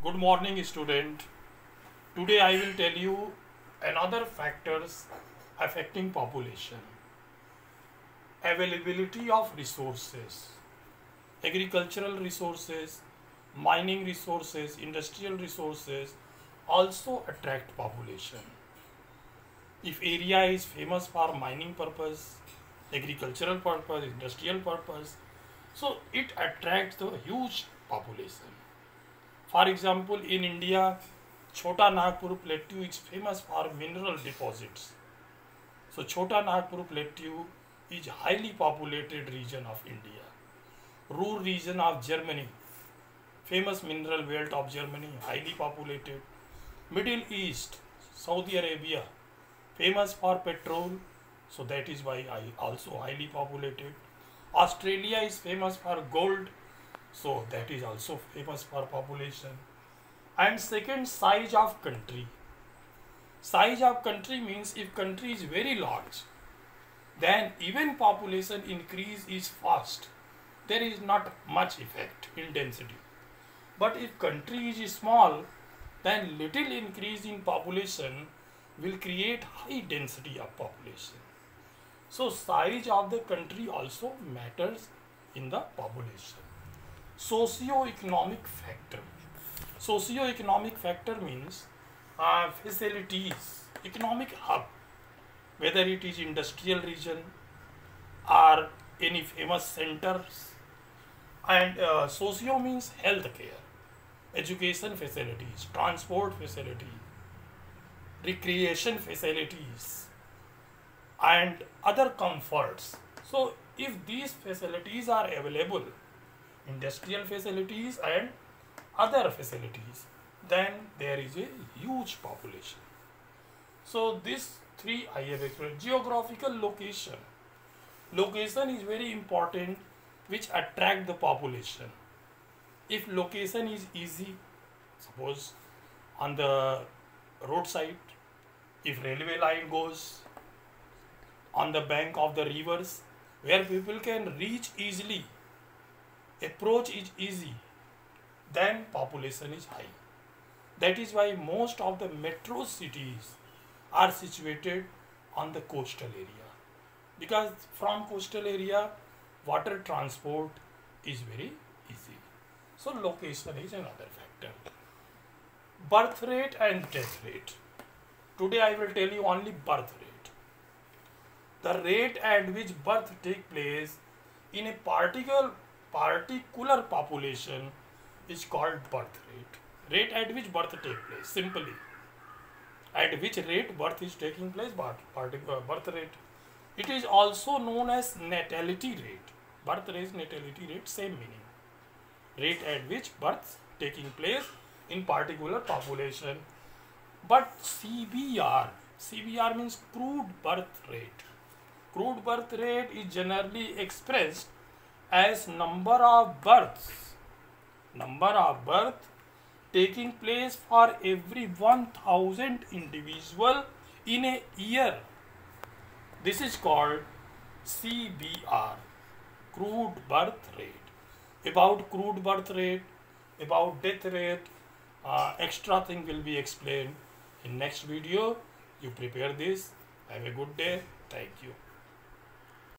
Good morning, student. Today I will tell you another factors affecting population. Availability of resources, agricultural resources, mining resources, industrial resources also attract population. If area is famous for mining purpose, agricultural purpose, industrial purpose, so it attracts the huge population. For example, in India, Chota Nagpur Plateau is famous for mineral deposits. So Chota Nagpur Plateau is highly populated region of India. Ruhr region of Germany, famous mineral belt of Germany, highly populated. Middle East, Saudi Arabia, famous for petrol, so that is why I also highly populated. Australia is famous for gold, so that is also famous for population. And second, size of country. Size of country means if country is very large, then even population increase is fast. There is not much effect in density. But if country is small, then little increase in population will create high density of population. So size of the country also matters in the population. Socio-economic factor. Socio-economic factor means facilities, economic hub, whether it is industrial region or any famous centers. And socio means healthcare, education facilities, transport facilities, recreation facilities, and other comforts. So if these facilities are available, industrial facilities and other facilities, then there is a huge population. So these three I have explained. Geographical location. Location is very important, which attract the population. If location is easy, suppose on the roadside, if railway line goes on the bank of the rivers where people can reach easily, approach is easy, then population is high. That is why most of the metro cities are situated on the coastal area, because from coastal area water transport is very easy. So location is another factor. Birth rate and death rate. Today I will tell you only birth rate. The rate at which birth take place in a particular population is called birth rate. Rate at which birth take place, simply. At which rate birth is taking place, birth rate. It is also known as natality rate. Birth rate, natality rate, same meaning. Rate at which birth taking place in particular population. But CBR means crude birth rate. Crude birth rate is generally expressed as number of births taking place for every 1000 individual in a year. This is called CBR, crude birth rate. About crude birth rate, about death rate, extra thing will be explained in next video. You prepare this. Have a good day. Thank you.